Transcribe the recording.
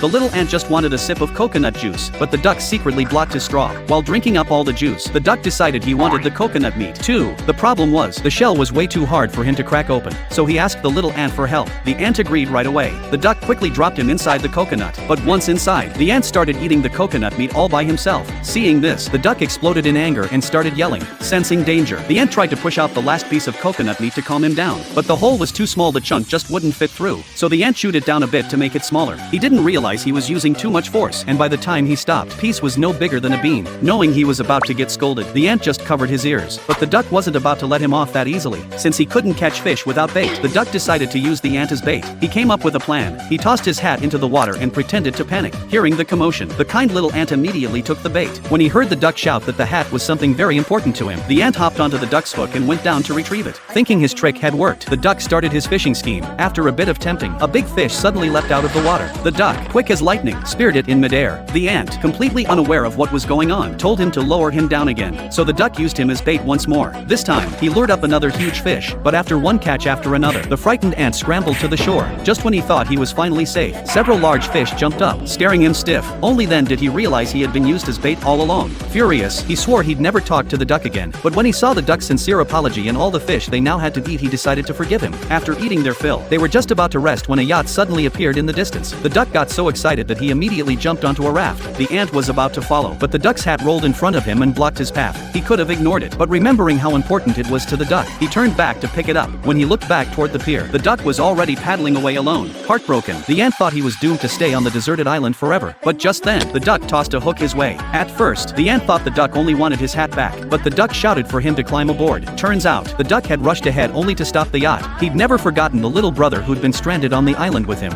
The little ant just wanted a sip of coconut juice, but the duck secretly blocked his straw. While drinking up all the juice, the duck decided he wanted the coconut meat too. The problem was, the shell was way too hard for him to crack open, so he asked the little ant for help. The ant agreed right away. The duck quickly dropped him inside the coconut, but once inside, the ant started eating the coconut meat all by himself. Seeing this, the duck exploded in anger and started yelling. Sensing danger, the ant tried to push out the last piece of coconut meat to calm him down, but the hole was too small, the chunk just wouldn't fit through, so the ant chewed it down a bit to make it smaller. He didn't realize he was using too much force, and by the time he stopped, piece was no bigger than a bean. Knowing he was about to get scolded, the ant just covered his ears, but the duck wasn't about to let him off that easily. Since he couldn't catch fish without bait, the duck decided to use the ant as bait. He came up with a plan. He tossed his hat into the water and pretended to panic. Hearing the commotion, the kind little ant immediately took the bait. When he heard the duck shout that the hat was something very important to him, the ant hopped onto the duck's hook and went down to retrieve it. Thinking his trick had worked, the duck started his fishing scheme. After a bit of tempting, a big fish suddenly leapt out of the water. The duck, quick as lightning, speared it in midair. The ant, completely unaware of what was going on, told him to lower him down again, so the duck used him as bait once more. This time, he lured up another huge fish, but after one catch after another, the frightened ant scrambled to the shore. Just when he thought he was finally safe, several large fish jumped up, staring him stiff. Only then did he realize he had been used as bait all along. Furious, he swore he'd never talk to the duck again, but when he saw the duck's sincere apology and all the fish they now had to eat, he decided to forgive him. After eating their fill, they were just about to rest when a yacht suddenly appeared in the distance. The duck got so excited that he immediately jumped onto a raft. The ant was about to follow, but the duck's hat rolled in front of him and blocked his path. He could have ignored it, but remembering how important it was to the duck, he turned back to pick it up. When he looked back toward the pier, the duck was already paddling away alone. Heartbroken, the ant thought he was doomed to stay on the deserted island forever. But just then, the duck tossed a hook his way. At first, the ant thought the duck only wanted his hat back, but the duck shouted for him to climb aboard. Turns out, the duck had rushed ahead only to stop the yacht. He'd never forgotten the little brother who'd been stranded on the island with him.